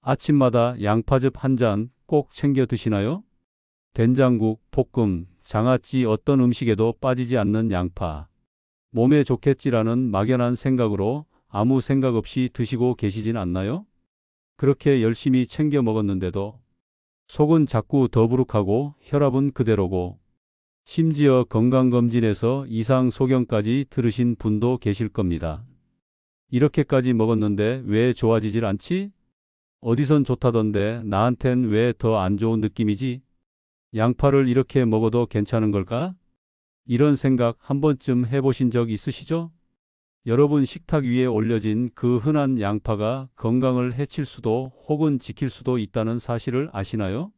아침마다 양파즙 한 잔 꼭 챙겨 드시나요? 된장국, 볶음, 장아찌 어떤 음식에도 빠지지 않는 양파. 몸에 좋겠지라는 막연한 생각으로 아무 생각 없이 드시고 계시진 않나요? 그렇게 열심히 챙겨 먹었는데도 속은 자꾸 더부룩하고 혈압은 그대로고 심지어 건강검진에서 이상 소견까지 들으신 분도 계실 겁니다. 이렇게까지 먹었는데 왜 좋아지질 않지? 어디선 좋다던데 나한텐 왜 더 안 좋은 느낌이지? 양파를 이렇게 먹어도 괜찮은 걸까? 이런 생각 한 번쯤 해보신 적 있으시죠? 여러분 식탁 위에 올려진 그 흔한 양파가 건강을 해칠 수도 혹은 지킬 수도 있다는 사실을 아시나요?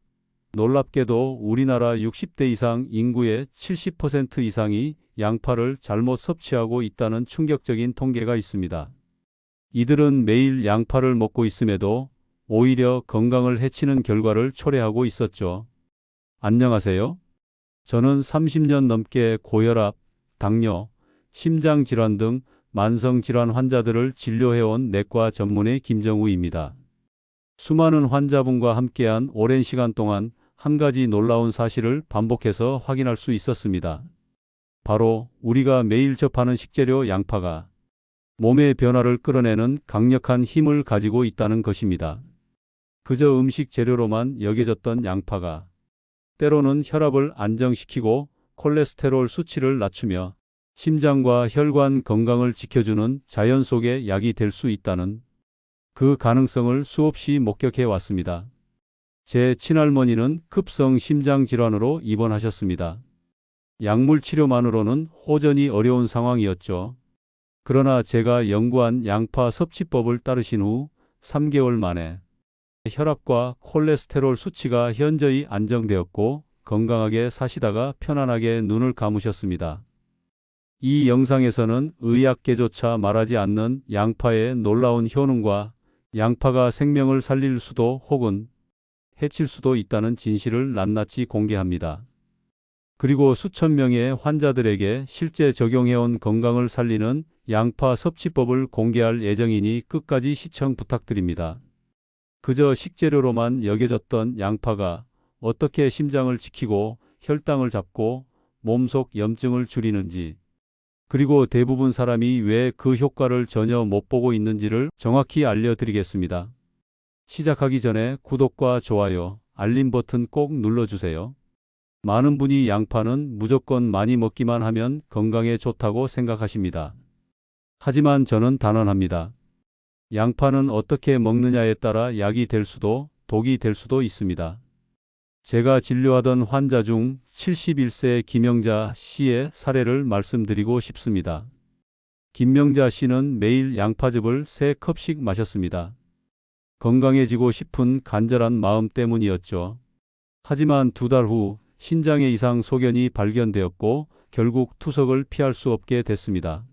놀랍게도 우리나라 60대 이상 인구의 70% 이상이 양파를 잘못 섭취하고 있다는 충격적인 통계가 있습니다. 이들은 매일 양파를 먹고 있음에도 오히려 건강을 해치는 결과를 초래하고 있었죠. 안녕하세요. 저는 30년 넘게 고혈압, 당뇨, 심장질환 등 만성질환 환자들을 진료해온 내과 전문의 김정우입니다. 수많은 환자분과 함께한 오랜 시간 동안 한 가지 놀라운 사실을 반복해서 확인할 수 있었습니다. 바로 우리가 매일 접하는 식재료 양파가 몸의 변화를 끌어내는 강력한 힘을 가지고 있다는 것입니다. 그저 음식 재료로만 여겨졌던 양파가 때로는 혈압을 안정시키고 콜레스테롤 수치를 낮추며 심장과 혈관 건강을 지켜주는 자연 속의 약이 될 수 있다는 그 가능성을 수없이 목격해 왔습니다. 제 친할머니는 급성 심장질환으로 입원하셨습니다. 약물 치료만으로는 호전이 어려운 상황이었죠. 그러나 제가 연구한 양파 섭취법을 따르신 후 3개월 만에 혈압과 콜레스테롤 수치가 현저히 안정되었고 건강하게 사시다가 편안하게 눈을 감으셨습니다. 이 영상에서는 의학계조차 말하지 않는 양파의 놀라운 효능과 양파가 생명을 살릴 수도 혹은 해칠 수도 있다는 진실을 낱낱이 공개합니다. 그리고 수천 명의 환자들에게 실제 적용해온 건강을 살리는 양파 섭취법을 공개할 예정이니 끝까지 시청 부탁드립니다. 그저 식재료로만 여겨졌던 양파가 어떻게 심장을 지키고 혈당을 잡고 몸속 염증을 줄이는지, 그리고 대부분 사람이 왜 그 효과를 전혀 못 보고 있는지를 정확히 알려드리겠습니다. 시작하기 전에 구독과 좋아요, 알림 버튼 꼭 눌러주세요. 많은 분이 양파는 무조건 많이 먹기만 하면 건강에 좋다고 생각하십니다. 하지만 저는 단언합니다. 양파는 어떻게 먹느냐에 따라 약이 될 수도 독이 될 수도 있습니다. 제가 진료하던 환자 중 71세 김영자 씨의 사례를 말씀드리고 싶습니다. 김명자 씨는 매일 양파즙을 3컵씩 마셨습니다. 건강해지고 싶은 간절한 마음 때문이었죠. 하지만 2달 후 신장에 이상 소견이 발견되었고 결국 투석을 피할 수 없게 됐습니다.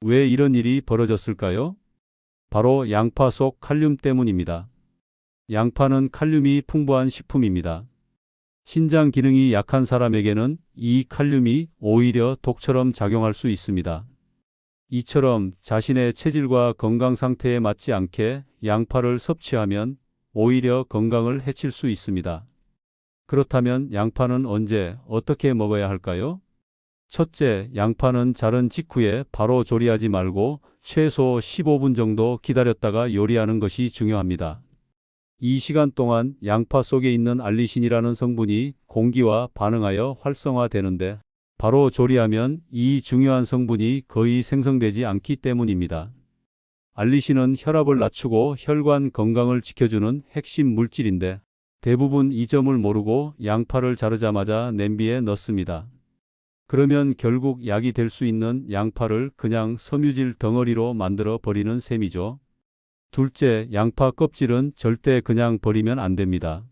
왜 이런 일이 벌어졌을까요? 바로 양파 속 칼륨 때문입니다. 양파는 칼륨이 풍부한 식품입니다. 신장 기능이 약한 사람에게는 이 칼륨이 오히려 독처럼 작용할 수 있습니다. 이처럼 자신의 체질과 건강 상태에 맞지 않게 양파를 섭취하면 오히려 건강을 해칠 수 있습니다. 그렇다면 양파는 언제 어떻게 먹어야 할까요? 첫째, 양파는 자른 직후에 바로 조리하지 말고 최소 15분 정도 기다렸다가 요리하는 것이 중요합니다. 이 시간 동안 양파 속에 있는 알리신이라는 성분이 공기와 반응하여 활성화되는데 바로 조리하면 이 중요한 성분이 거의 생성되지 않기 때문입니다. 알리신은 혈압을 낮추고 혈관 건강을 지켜주는 핵심 물질인데 대부분 이 점을 모르고 양파를 자르자마자 냄비에 넣습니다. 그러면 결국 약이 될 수 있는 양파를 그냥 섬유질 덩어리로 만들어 버리는 셈이죠. 둘째, 양파 껍질은 절대 그냥 버리면 안 됩니다.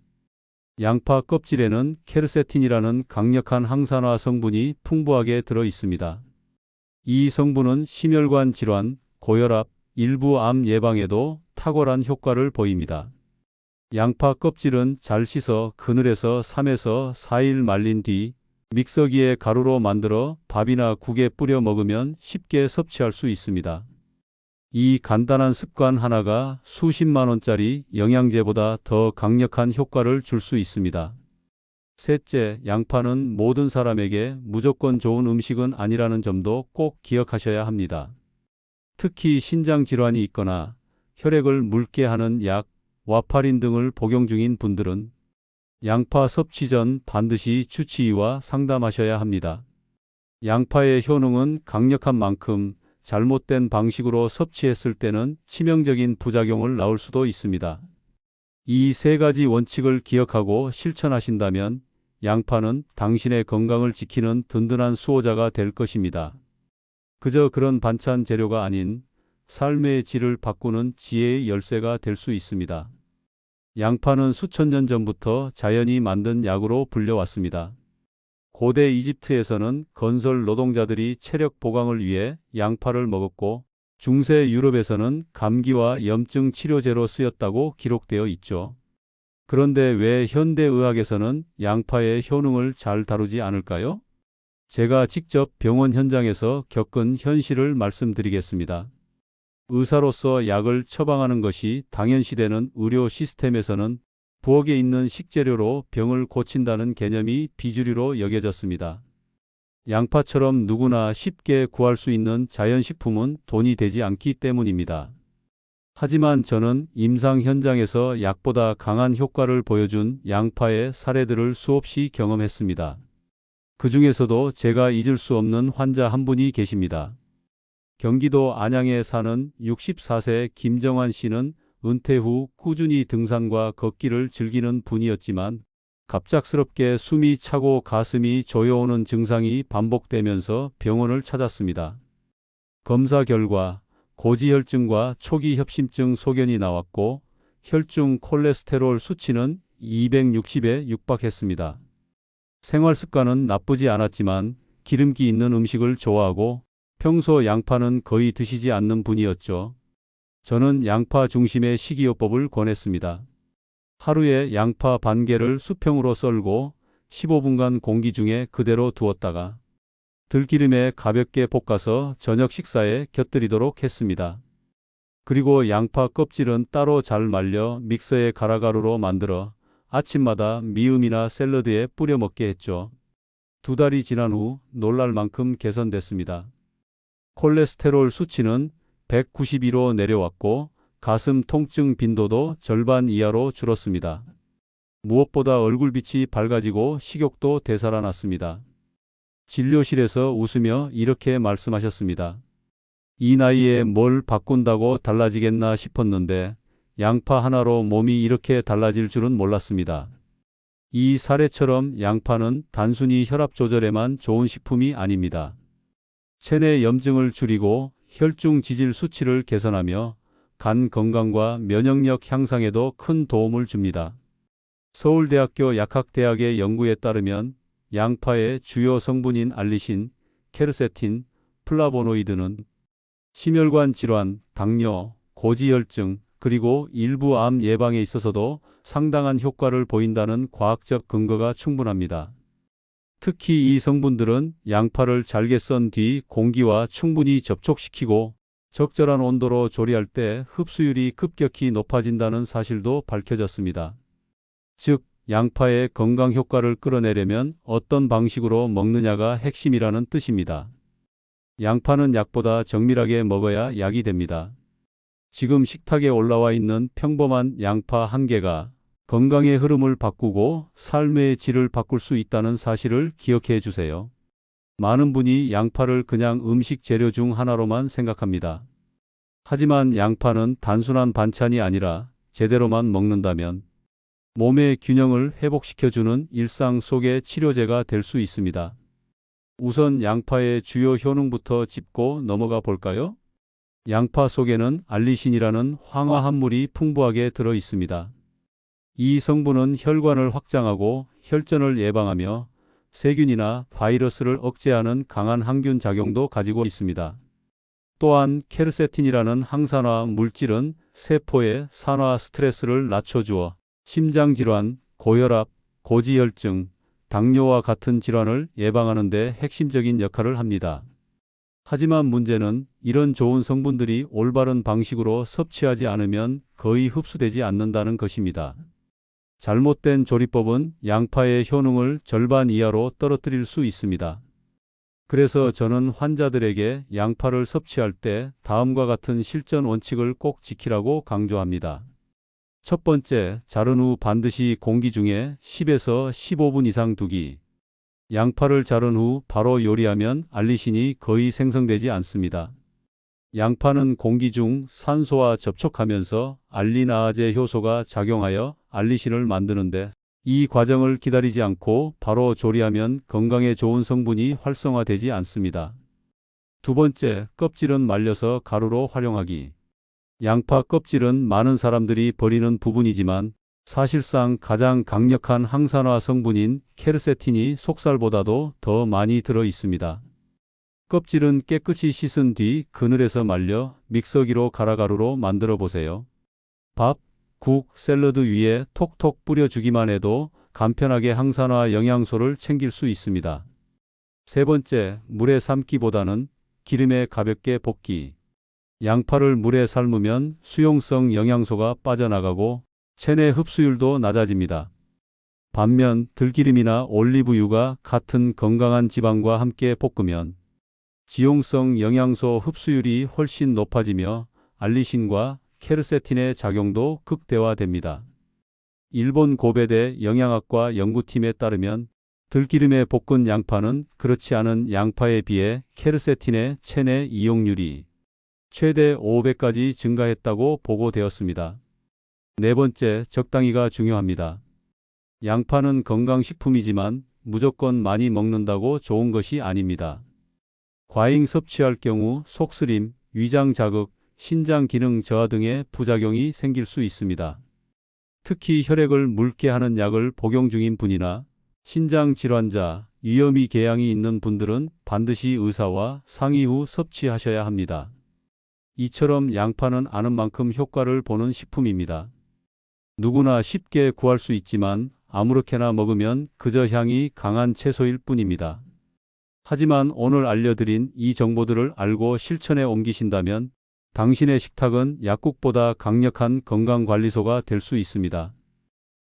양파 껍질에는 케르세틴이라는 강력한 항산화 성분이 풍부하게 들어 있습니다. 이 성분은 심혈관 질환, 고혈압, 일부 암 예방에도 탁월한 효과를 보입니다. 양파 껍질은 잘 씻어 그늘에서 3에서 4일 말린 뒤 믹서기에 가루로 만들어 밥이나 국에 뿌려 먹으면 쉽게 섭취할 수 있습니다. 이 간단한 습관 하나가 수십만 원짜리 영양제보다 더 강력한 효과를 줄 수 있습니다. 셋째, 양파는 모든 사람에게 무조건 좋은 음식은 아니라는 점도 꼭 기억하셔야 합니다. 특히 신장 질환이 있거나 혈액을 묽게 하는 약, 와파린 등을 복용 중인 분들은 양파 섭취 전 반드시 주치의와 상담하셔야 합니다. 양파의 효능은 강력한 만큼 잘못된 방식으로 섭취했을 때는 치명적인 부작용을 낳을 수도 있습니다. 이 세 가지 원칙을 기억하고 실천하신다면 양파는 당신의 건강을 지키는 든든한 수호자가 될 것입니다. 그저 그런 반찬 재료가 아닌 삶의 질을 바꾸는 지혜의 열쇠가 될 수 있습니다. 양파는 수천 년 전부터 자연이 만든 약으로 불려왔습니다. 고대 이집트에서는 건설 노동자들이 체력 보강을 위해 양파를 먹었고, 중세 유럽에서는 감기와 염증 치료제로 쓰였다고 기록되어 있죠. 그런데 왜 현대의학에서는 양파의 효능을 잘 다루지 않을까요? 제가 직접 병원 현장에서 겪은 현실을 말씀드리겠습니다. 의사로서 약을 처방하는 것이 당연시되는 의료 시스템에서는 부엌에 있는 식재료로 병을 고친다는 개념이 비주류로 여겨졌습니다. 양파처럼 누구나 쉽게 구할 수 있는 자연식품은 돈이 되지 않기 때문입니다. 하지만 저는 임상 현장에서 약보다 강한 효과를 보여준 양파의 사례들을 수없이 경험했습니다. 그 중에서도 제가 잊을 수 없는 환자 한 분이 계십니다. 경기도 안양에 사는 64세 김정환 씨는 은퇴 후 꾸준히 등산과 걷기를 즐기는 분이었지만 갑작스럽게 숨이 차고 가슴이 조여오는 증상이 반복되면서 병원을 찾았습니다. 검사 결과 고지혈증과 초기 협심증 소견이 나왔고 혈중 콜레스테롤 수치는 260에 육박했습니다. 생활 습관은 나쁘지 않았지만 기름기 있는 음식을 좋아하고 평소 양파는 거의 드시지 않는 분이었죠. 저는 양파 중심의 식이요법을 권했습니다. 하루에 양파 반 개를 수평으로 썰고 15분간 공기 중에 그대로 두었다가 들기름에 가볍게 볶아서 저녁 식사에 곁들이도록 했습니다. 그리고 양파 껍질은 따로 잘 말려 믹서에 가라가루로 만들어 아침마다 미음이나 샐러드에 뿌려 먹게 했죠. 2달이 지난 후 놀랄 만큼 개선됐습니다. 콜레스테롤 수치는 192로 내려왔고 가슴 통증 빈도도 절반 이하로 줄었습니다. 무엇보다 얼굴빛이 밝아지고 식욕도 되살아났습니다. 진료실에서 웃으며 이렇게 말씀하셨습니다. 이 나이에 뭘 바꾼다고 달라지겠나 싶었는데 양파 하나로 몸이 이렇게 달라질 줄은 몰랐습니다. 이 사례처럼 양파는 단순히 혈압 조절에만 좋은 식품이 아닙니다. 체내 염증을 줄이고 혈중 지질 수치를 개선하며 간 건강과 면역력 향상에도 큰 도움을 줍니다. 서울대학교 약학대학의 연구에 따르면 양파의 주요 성분인 알리신, 케르세틴, 플라보노이드는 심혈관 질환, 당뇨, 고지혈증, 그리고 일부 암 예방에 있어서도 상당한 효과를 보인다는 과학적 근거가 충분합니다. 특히 이 성분들은 양파를 잘게 썬 뒤 공기와 충분히 접촉시키고 적절한 온도로 조리할 때 흡수율이 급격히 높아진다는 사실도 밝혀졌습니다. 즉, 양파의 건강 효과를 끌어내려면 어떤 방식으로 먹느냐가 핵심이라는 뜻입니다. 양파는 약보다 정밀하게 먹어야 약이 됩니다. 지금 식탁에 올라와 있는 평범한 양파 한 개가 건강의 흐름을 바꾸고 삶의 질을 바꿀 수 있다는 사실을 기억해 주세요. 많은 분이 양파를 그냥 음식 재료 중 하나로만 생각합니다. 하지만 양파는 단순한 반찬이 아니라 제대로만 먹는다면 몸의 균형을 회복시켜주는 일상 속의 치료제가 될 수 있습니다. 우선 양파의 주요 효능부터 짚고 넘어가 볼까요? 양파 속에는 알리신이라는 황화합물이 풍부하게 들어 있습니다. 이 성분은 혈관을 확장하고 혈전을 예방하며 세균이나 바이러스를 억제하는 강한 항균 작용도 가지고 있습니다. 또한 케르세틴이라는 항산화 물질은 세포의 산화 스트레스를 낮춰주어 심장질환, 고혈압, 고지혈증, 당뇨와 같은 질환을 예방하는 데 핵심적인 역할을 합니다. 하지만 문제는 이런 좋은 성분들이 올바른 방식으로 섭취하지 않으면 거의 흡수되지 않는다는 것입니다. 잘못된 조리법은 양파의 효능을 절반 이하로 떨어뜨릴 수 있습니다. 그래서 저는 환자들에게 양파를 섭취할 때 다음과 같은 실전 원칙을 꼭 지키라고 강조합니다. 첫 번째, 자른 후 반드시 공기 중에 10에서 15분 이상 두기. 양파를 자른 후 바로 요리하면 알리신이 거의 생성되지 않습니다. 양파는 공기 중 산소와 접촉하면서 알리나아제 효소가 작용하여 알리신을 만드는데, 이 과정을 기다리지 않고 바로 조리하면 건강에 좋은 성분이 활성화되지 않습니다. 두 번째, 껍질은 말려서 가루로 활용하기. 양파 껍질은 많은 사람들이 버리는 부분이지만 사실상 가장 강력한 항산화 성분인 케르세틴이 속살보다도 더 많이 들어 있습니다. 껍질은 깨끗이 씻은 뒤 그늘에서 말려 믹서기로 갈아 가루로 만들어 보세요. 밥, 국, 샐러드 위에 톡톡 뿌려주기만 해도 간편하게 항산화 영양소를 챙길 수 있습니다. 세 번째, 물에 삶기보다는 기름에 가볍게 볶기. 양파를 물에 삶으면 수용성 영양소가 빠져나가고 체내 흡수율도 낮아집니다. 반면 들기름이나 올리브유가 같은 건강한 지방과 함께 볶으면 지용성 영양소 흡수율이 훨씬 높아지며 알리신과 케르세틴의 작용도 극대화됩니다. 일본 고베대 영양학과 연구팀에 따르면 들기름에 볶은 양파는 그렇지 않은 양파에 비해 케르세틴의 체내 이용률이 최대 5배까지 증가했다고 보고되었습니다. 네 번째, 적당히가 중요합니다. 양파는 건강식품이지만 무조건 많이 먹는다고 좋은 것이 아닙니다. 과잉 섭취할 경우 속쓰림, 위장 자극, 신장 기능 저하 등의 부작용이 생길 수 있습니다. 특히 혈액을 묽게 하는 약을 복용 중인 분이나 신장 질환자, 위험이 계양이 있는 분들은 반드시 의사와 상의 후 섭취하셔야 합니다. 이처럼 양파는 아는 만큼 효과를 보는 식품입니다. 누구나 쉽게 구할 수 있지만 아무렇게나 먹으면 그저 향이 강한 채소일 뿐입니다. 하지만 오늘 알려드린 이 정보들을 알고 실천에 옮기신다면 당신의 식탁은 약국보다 강력한 건강관리소가 될 수 있습니다.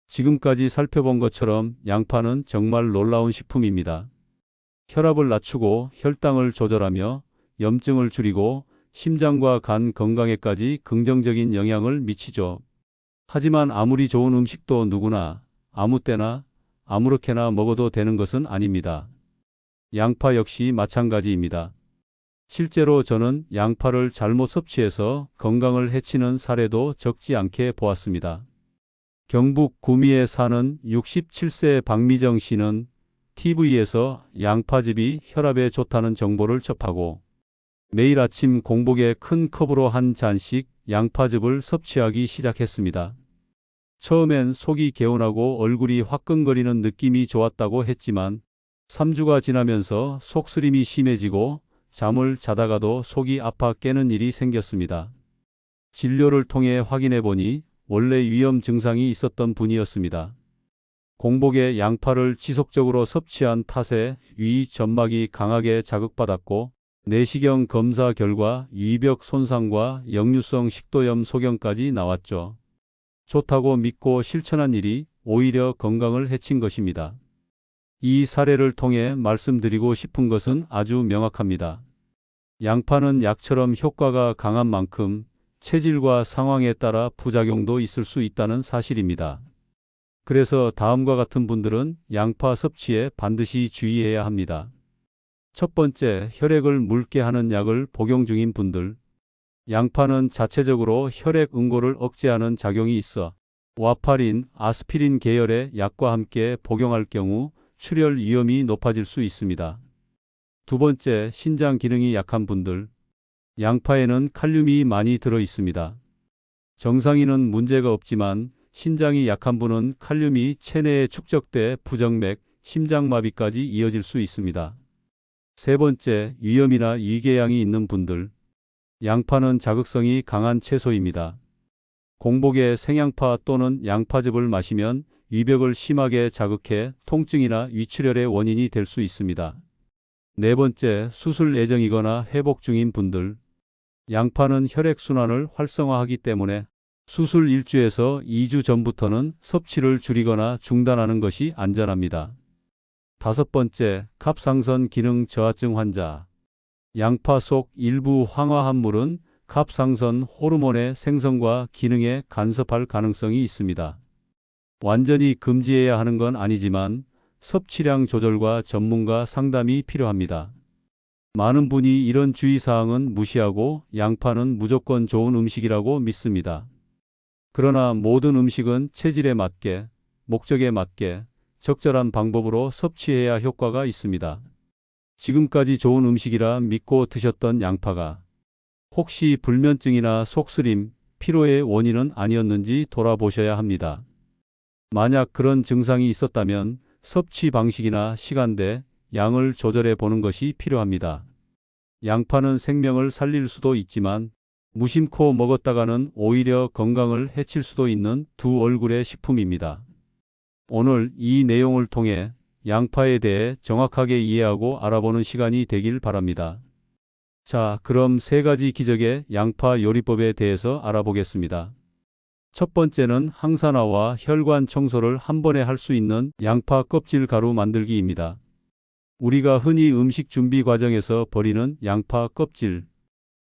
지금까지 살펴본 것처럼 양파는 정말 놀라운 식품입니다. 혈압을 낮추고 혈당을 조절하며 염증을 줄이고 심장과 간 건강에까지 긍정적인 영향을 미치죠. 하지만 아무리 좋은 음식도 누구나 아무 때나 아무렇게나 먹어도 되는 것은 아닙니다. 양파 역시 마찬가지입니다. 실제로 저는 양파를 잘못 섭취해서 건강을 해치는 사례도 적지 않게 보았습니다. 경북 구미에 사는 67세 박미정 씨는 TV에서 양파즙이 혈압에 좋다는 정보를 접하고 매일 아침 공복에 큰 컵으로 한 잔씩 양파즙을 섭취하기 시작했습니다. 처음엔 속이 개운하고 얼굴이 화끈거리는 느낌이 좋았다고 했지만 3주가 지나면서 속쓰림이 심해지고 잠을 자다가도 속이 아파 깨는 일이 생겼습니다. 진료를 통해 확인해 보니 원래 위염 증상이 있었던 분이었습니다. 공복에 양파를 지속적으로 섭취한 탓에 위 점막이 강하게 자극받았고 내시경 검사 결과 위벽 손상과 역류성 식도염 소견까지 나왔죠. 좋다고 믿고 실천한 일이 오히려 건강을 해친 것입니다. 이 사례를 통해 말씀드리고 싶은 것은 아주 명확합니다. 양파는 약처럼 효과가 강한 만큼 체질과 상황에 따라 부작용도 있을 수 있다는 사실입니다. 그래서 다음과 같은 분들은 양파 섭취에 반드시 주의해야 합니다. 첫 번째, 혈액을 묽게 하는 약을 복용 중인 분들. 양파는 자체적으로 혈액 응고를 억제하는 작용이 있어 와파린, 아스피린 계열의 약과 함께 복용할 경우 출혈 위험이 높아질 수 있습니다. 두 번째, 신장 기능이 약한 분들. 양파에는 칼륨이 많이 들어 있습니다. 정상인은 문제가 없지만 신장이 약한 분은 칼륨이 체내에 축적돼 부정맥, 심장마비까지 이어질 수 있습니다. 세 번째, 위염이나 위궤양이 있는 분들. 양파는 자극성이 강한 채소입니다. 공복에 생양파 또는 양파즙을 마시면 위벽을 심하게 자극해 통증이나 위출혈의 원인이 될 수 있습니다. 네 번째, 수술 예정이거나 회복 중인 분들. 양파는 혈액순환을 활성화하기 때문에 수술 1주에서 2주 전부터는 섭취를 줄이거나 중단하는 것이 안전합니다. 다섯 번째, 갑상선 기능 저하증 환자. 양파 속 일부 황화합물은 갑상선 호르몬의 생성과 기능에 간섭할 가능성이 있습니다. 완전히 금지해야 하는 건 아니지만 섭취량 조절과 전문가 상담이 필요합니다. 많은 분이 이런 주의사항은 무시하고 양파는 무조건 좋은 음식이라고 믿습니다. 그러나 모든 음식은 체질에 맞게, 목적에 맞게, 적절한 방법으로 섭취해야 효과가 있습니다. 지금까지 좋은 음식이라 믿고 드셨던 양파가 혹시 불면증이나 속쓰림, 피로의 원인은 아니었는지 돌아보셔야 합니다. 만약 그런 증상이 있었다면 섭취 방식이나 시간대, 양을 조절해 보는 것이 필요합니다. 양파는 생명을 살릴 수도 있지만 무심코 먹었다가는 오히려 건강을 해칠 수도 있는 두 얼굴의 식품입니다. 오늘 이 내용을 통해 양파에 대해 정확하게 이해하고 알아보는 시간이 되길 바랍니다. 자, 그럼 세 가지 기적의 양파 요리법에 대해서 알아보겠습니다. 첫 번째는 항산화와 혈관 청소를 한 번에 할 수 있는 양파 껍질 가루 만들기입니다. 우리가 흔히 음식 준비 과정에서 버리는 양파 껍질.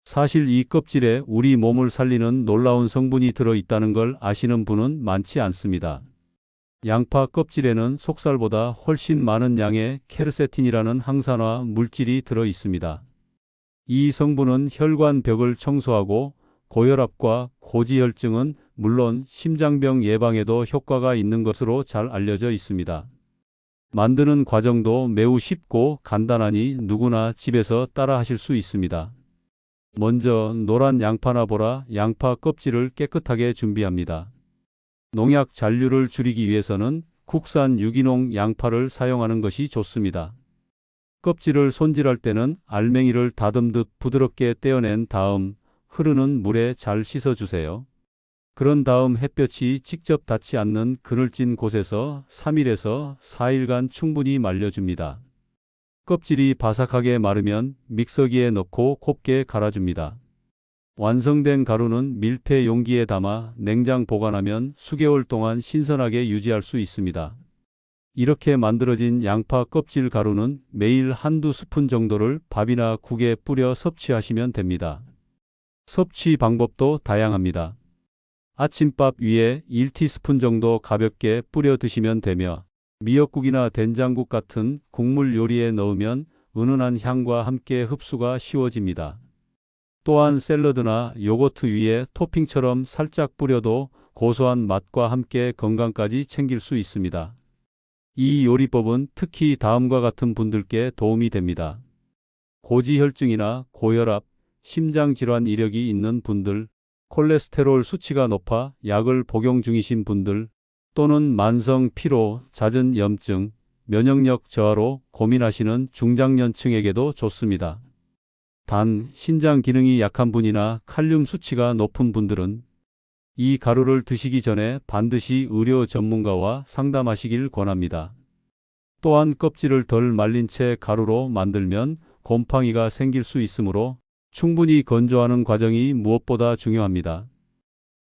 사실 이 껍질에 우리 몸을 살리는 놀라운 성분이 들어 있다는 걸 아시는 분은 많지 않습니다. 양파 껍질에는 속살보다 훨씬 많은 양의 케르세틴이라는 항산화 물질이 들어 있습니다. 이 성분은 혈관벽을 청소하고 고혈압과 고지혈증은 물론 심장병 예방에도 효과가 있는 것으로 잘 알려져 있습니다. 만드는 과정도 매우 쉽고 간단하니 누구나 집에서 따라 하실 수 있습니다. 먼저 노란 양파나 보라 양파 껍질을 깨끗하게 준비합니다. 농약 잔류를 줄이기 위해서는 국산 유기농 양파를 사용하는 것이 좋습니다. 껍질을 손질할 때는 알맹이를 다듬듯 부드럽게 떼어낸 다음 흐르는 물에 잘 씻어주세요. 그런 다음 햇볕이 직접 닿지 않는 그늘진 곳에서 3일에서 4일간 충분히 말려줍니다. 껍질이 바삭하게 마르면 믹서기에 넣고 곱게 갈아줍니다. 완성된 가루는 밀폐 용기에 담아 냉장 보관하면 수개월 동안 신선하게 유지할 수 있습니다. 이렇게 만들어진 양파 껍질 가루는 매일 한두 스푼 정도를 밥이나 국에 뿌려 섭취하시면 됩니다. 섭취 방법도 다양합니다. 아침밥 위에 1티스푼 정도 가볍게 뿌려 드시면 되며 미역국이나 된장국 같은 국물 요리에 넣으면 은은한 향과 함께 흡수가 쉬워집니다. 또한 샐러드나 요거트 위에 토핑처럼 살짝 뿌려도 고소한 맛과 함께 건강까지 챙길 수 있습니다. 이 요리법은 특히 다음과 같은 분들께 도움이 됩니다. 고지혈증이나 고혈압, 심장질환 이력이 있는 분들, 콜레스테롤 수치가 높아 약을 복용 중이신 분들, 또는 만성 피로, 잦은 염증, 면역력 저하로 고민하시는 중장년층에게도 좋습니다. 단, 신장 기능이 약한 분이나 칼륨 수치가 높은 분들은 이 가루를 드시기 전에 반드시 의료 전문가와 상담하시길 권합니다. 또한 껍질을 덜 말린 채 가루로 만들면 곰팡이가 생길 수 있으므로 충분히 건조하는 과정이 무엇보다 중요합니다.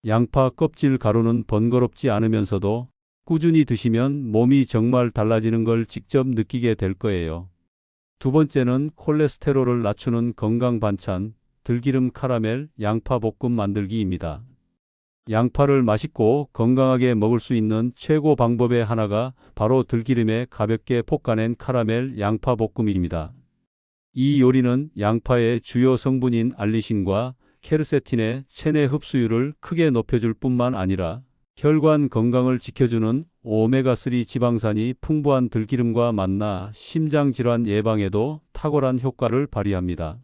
양파 껍질 가루는 번거롭지 않으면서도 꾸준히 드시면 몸이 정말 달라지는 걸 직접 느끼게 될 거예요. 두 번째는 콜레스테롤을 낮추는 건강 반찬, 들기름 카라멜 양파 볶음 만들기입니다. 양파를 맛있고 건강하게 먹을 수 있는 최고 방법의 하나가 바로 들기름에 가볍게 볶아낸 카라멜 양파 볶음입니다. 이 요리는 양파의 주요 성분인 알리신과 케르세틴의 체내 흡수율을 크게 높여줄 뿐만 아니라 혈관 건강을 지켜주는 오메가3 지방산이 풍부한 들기름과 만나 심장질환 예방에도 탁월한 효과를 발휘합니다.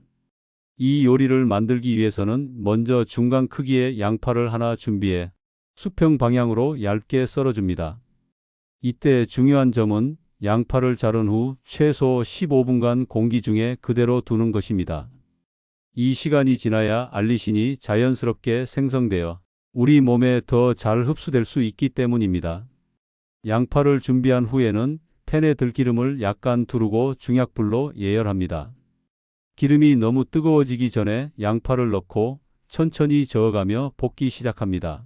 이 요리를 만들기 위해서는 먼저 중간 크기의 양파를 하나 준비해 수평 방향으로 얇게 썰어줍니다. 이때 중요한 점은 양파를 자른 후 최소 15분간 공기 중에 그대로 두는 것입니다. 이 시간이 지나야 알리신이 자연스럽게 생성되어 우리 몸에 더 잘 흡수될 수 있기 때문입니다. 양파를 준비한 후에는 팬에 들기름을 약간 두르고 중약불로 예열합니다. 기름이 너무 뜨거워지기 전에 양파를 넣고 천천히 저어가며 볶기 시작합니다.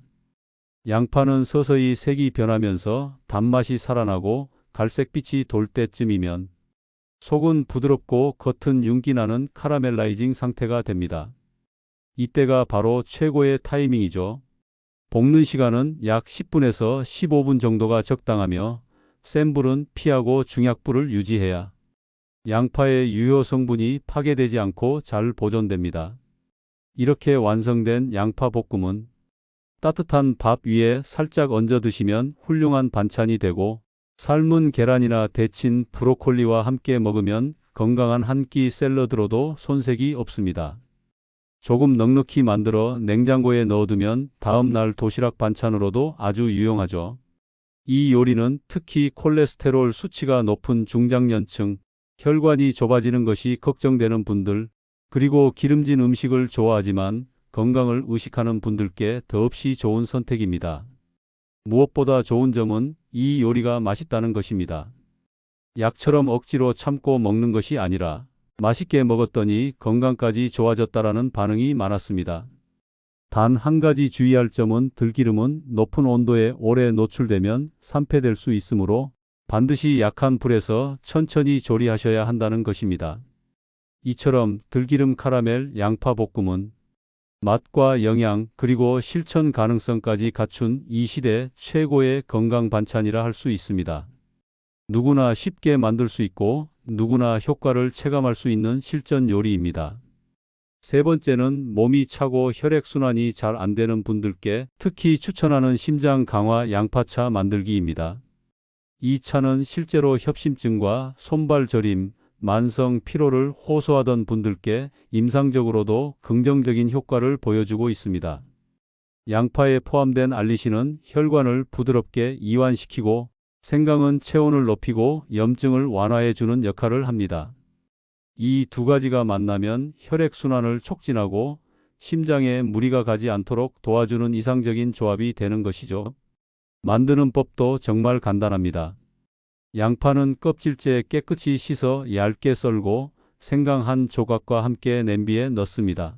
양파는 서서히 색이 변하면서 단맛이 살아나고 갈색빛이 돌 때쯤이면 속은 부드럽고 겉은 윤기 나는 카라멜라이징 상태가 됩니다. 이때가 바로 최고의 타이밍이죠. 볶는 시간은 약 10분에서 15분 정도가 적당하며 센 불은 피하고 중약불을 유지해야 양파의 유효 성분이 파괴되지 않고 잘 보존됩니다. 이렇게 완성된 양파 볶음은 따뜻한 밥 위에 살짝 얹어 드시면 훌륭한 반찬이 되고, 삶은 계란이나 데친 브로콜리와 함께 먹으면 건강한 한 끼 샐러드로도 손색이 없습니다. 조금 넉넉히 만들어 냉장고에 넣어두면 다음날 도시락 반찬으로도 아주 유용하죠. 이 요리는 특히 콜레스테롤 수치가 높은 중장년층, 혈관이 좁아지는 것이 걱정되는 분들, 그리고 기름진 음식을 좋아하지만 건강을 의식하는 분들께 더없이 좋은 선택입니다. 무엇보다 좋은 점은 이 요리가 맛있다는 것입니다. 약처럼 억지로 참고 먹는 것이 아니라 맛있게 먹었더니 건강까지 좋아졌다라는 반응이 많았습니다. 단 한 가지 주의할 점은 들기름은 높은 온도에 오래 노출되면 산패될 수 있으므로 반드시 약한 불에서 천천히 조리하셔야 한다는 것입니다. 이처럼 들기름 카라멜 양파 볶음은 맛과 영양 그리고 실천 가능성까지 갖춘 이 시대 최고의 건강 반찬이라 할 수 있습니다. 누구나 쉽게 만들 수 있고 누구나 효과를 체감할 수 있는 실전 요리입니다. 세 번째는 몸이 차고 혈액순환이 잘 안 되는 분들께 특히 추천하는 심장 강화 양파차 만들기입니다. 이 차는 실제로 협심증과 손발 저림, 만성 피로를 호소하던 분들께 임상적으로도 긍정적인 효과를 보여주고 있습니다. 양파에 포함된 알리신은 혈관을 부드럽게 이완시키고 생강은 체온을 높이고 염증을 완화해 주는 역할을 합니다. 이 두 가지가 만나면 혈액순환을 촉진하고 심장에 무리가 가지 않도록 도와주는 이상적인 조합이 되는 것이죠. 만드는 법도 정말 간단합니다. 양파는 껍질째 깨끗이 씻어 얇게 썰고 생강 한 조각과 함께 냄비에 넣습니다.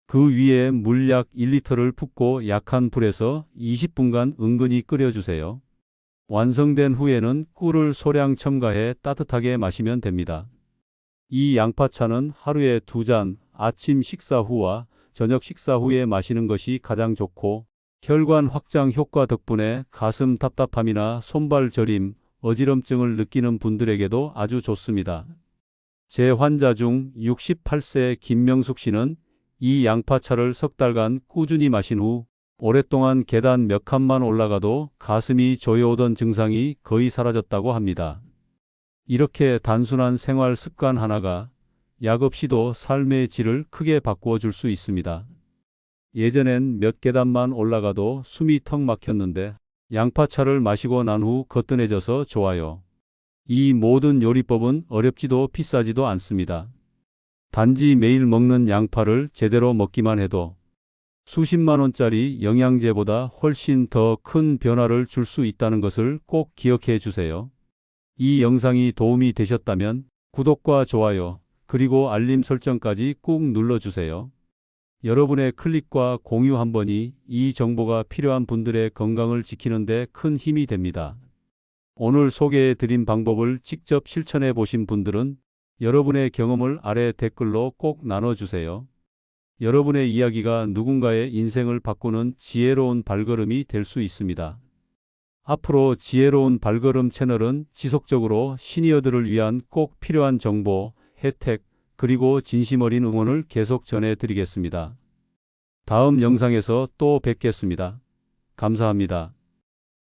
그 위에 물 약 1리터를 붓고 약한 불에서 20분간 은근히 끓여주세요. 완성된 후에는 꿀을 소량 첨가해 따뜻하게 마시면 됩니다. 이 양파차는 하루에 2잔, 아침 식사 후와 저녁 식사 후에 마시는 것이 가장 좋고 혈관 확장 효과 덕분에 가슴 답답함이나 손발 저림, 어지럼증을 느끼는 분들에게도 아주 좋습니다. 제 환자 중 68세 김명숙 씨는 이 양파차를 석 달간 꾸준히 마신 후 오랫동안 계단 몇 칸만 올라가도 가슴이 조여오던 증상이 거의 사라졌다고 합니다. 이렇게 단순한 생활 습관 하나가 약 없이도 삶의 질을 크게 바꾸어 줄 수 있습니다. 예전엔 몇 계단만 올라가도 숨이 턱 막혔는데 양파차를 마시고 난 후 거뜬해져서 좋아요. 이 모든 요리법은 어렵지도 비싸지도 않습니다. 단지 매일 먹는 양파를 제대로 먹기만 해도 수십만 원짜리 영양제보다 훨씬 더 큰 변화를 줄 수 있다는 것을 꼭 기억해 주세요. 이 영상이 도움이 되셨다면 구독과 좋아요, 그리고 알림 설정까지 꾹 눌러주세요. 여러분의 클릭과 공유 한 번이 이 정보가 필요한 분들의 건강을 지키는 데 큰 힘이 됩니다. 오늘 소개해 드린 방법을 직접 실천해 보신 분들은 여러분의 경험을 아래 댓글로 꼭 나눠주세요. 여러분의 이야기가 누군가의 인생을 바꾸는 지혜로운 발걸음이 될 수 있습니다. 앞으로 지혜로운 발걸음 채널은 지속적으로 시니어들을 위한 꼭 필요한 정보, 혜택, 그리고 진심 어린 응원을 계속 전해드리겠습니다. 다음 영상에서 또 뵙겠습니다. 감사합니다.